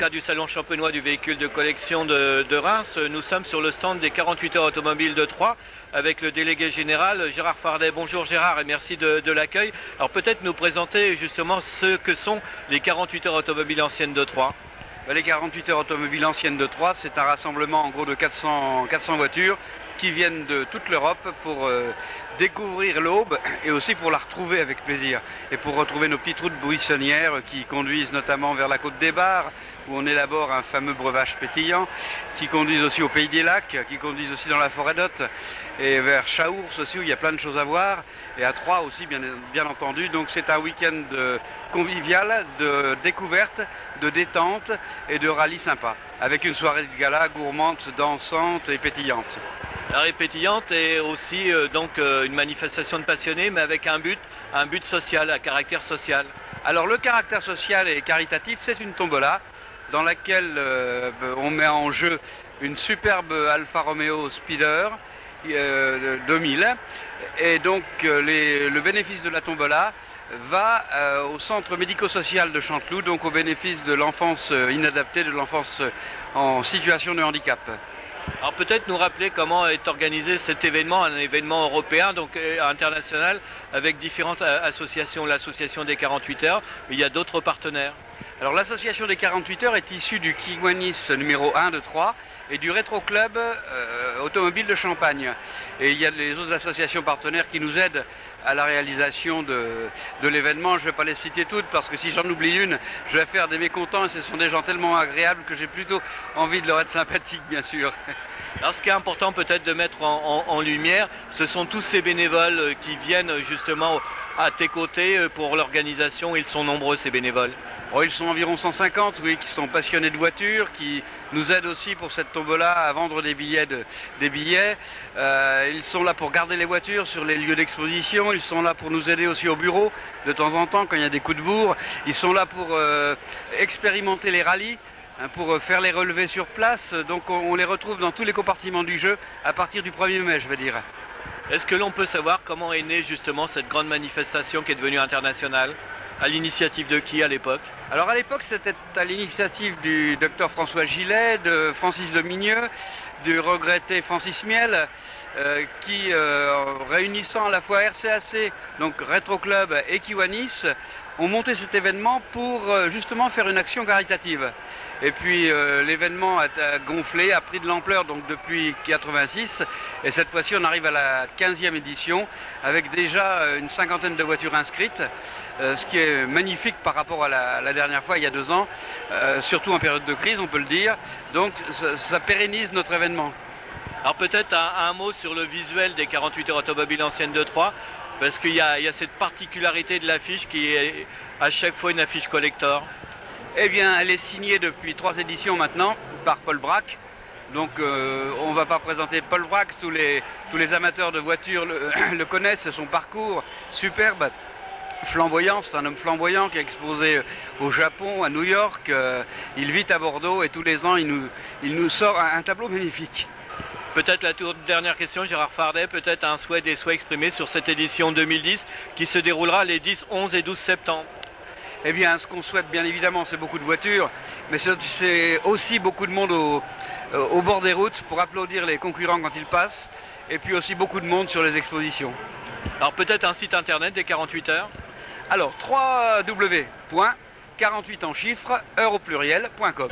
cadre du Salon champenois du véhicule de collection de Reims, nous sommes sur le stand des 48 heures automobiles de Troyes avec le délégué général Gérard Fardet. Bonjour Gérard et merci de l'accueil. Alors peut-être nous présenter justement ce que sont les 48 heures automobiles anciennes de Troyes. Les 48 heures automobiles anciennes de Troyes, c'est un rassemblement en gros de 400 voitures qui viennent de toute l'Europe pour découvrir l'Aube et aussi pour la retrouver avec plaisir. Et pour retrouver nos petites routes buissonnières qui conduisent notamment vers la côte des Bars, où on élabore un fameux breuvage pétillant, qui conduisent aussi au Pays des Lacs, qui conduisent aussi dans la forêt d'Hôte, et vers Chaours aussi où il y a plein de choses à voir, et à Troyes aussi bien entendu. Donc c'est un week-end convivial, de découverte, de détente et de rallye sympa, avec une soirée de gala gourmande, dansante et pétillante. La rallye pétillante est aussi une manifestation de passionnés, mais avec un but social, à caractère social. Alors le caractère social et caritatif, c'est une tombola dans laquelle on met en jeu une superbe Alfa Romeo Speeder 2000. Et donc le bénéfice de la tombola va au centre médico-social de Chanteloup, donc au bénéfice de l'enfance inadaptée, de l'enfance en situation de handicap. Alors peut-être nous rappeler comment est organisé cet événement, un événement européen, donc international, avec différentes associations, l'association des 48 heures, mais il y a d'autres partenaires. Alors l'association des 48 heures est issue du Kiwanis numéro 1 de Troyes et du Rétro Club automobile de Champagne. Et il y a les autres associations partenaires qui nous aident à la réalisation de l'événement. Je ne vais pas les citer toutes parce que si j'en oublie une, je vais faire des mécontents et ce sont des gens tellement agréables que j'ai plutôt envie de leur être sympathique, bien sûr. Alors ce qui est important peut-être de mettre en lumière, ce sont tous ces bénévoles qui viennent justement à tes côtés pour l'organisation. Ils sont nombreux ces bénévoles. Oh, ils sont environ 150, oui, qui sont passionnés de voitures, qui nous aident aussi pour cette tombola à vendre des billets. Ils sont là pour garder les voitures sur les lieux d'exposition, ils sont là pour nous aider aussi au bureau de temps en temps quand il y a des coups de bourre. Ils sont là pour expérimenter les rallyes, pour faire les relevés sur place. Donc on les retrouve dans tous les compartiments du jeu à partir du 1er mai, je veux dire. Est-ce que l'on peut savoir comment est née justement cette grande manifestation qui est devenue internationale? À l'initiative de qui à l'époque? Alors à l'époque c'était à l'initiative du docteur François Gillet, de Francis Dominieux, du regretté Francis Miel, qui réunissant à la fois RCAC, donc Rétro Club et Kiwanis, ont monté cet événement pour justement faire une action caritative. Et puis l'événement a gonflé, a pris de l'ampleur donc depuis 86 et cette fois-ci on arrive à la 15e édition avec déjà une cinquantaine de voitures inscrites, ce qui est magnifique par rapport à la dernière fois il y a 2 ans, surtout en période de crise on peut le dire, donc ça pérennise notre événement. Alors peut-être un mot sur le visuel des 48 heures automobiles anciennes de Troyes, parce qu'il y a cette particularité de l'affiche qui est à chaque fois une affiche collector. Eh bien, elle est signée depuis 3 éditions maintenant par Paul Braque. Donc on ne va pas présenter Paul Braque, tous les amateurs de voitures le connaissent, son parcours superbe, flamboyant, c'est un homme flamboyant qui a exposé au Japon, à New York, il vit à Bordeaux et tous les ans il nous sort un tableau magnifique. Peut-être la toute dernière question, Gérard Fardet, peut-être des souhaits exprimés sur cette édition 2010 qui se déroulera les 10, 11 et 12 septembre. Eh bien, ce qu'on souhaite, bien évidemment, c'est beaucoup de voitures, mais c'est aussi beaucoup de monde au bord des routes pour applaudir les concurrents quand ils passent, et puis aussi beaucoup de monde sur les expositions. Alors peut-être un site internet des 48 heures? Alors, www.48 en chiffres, heures au pluriel.com.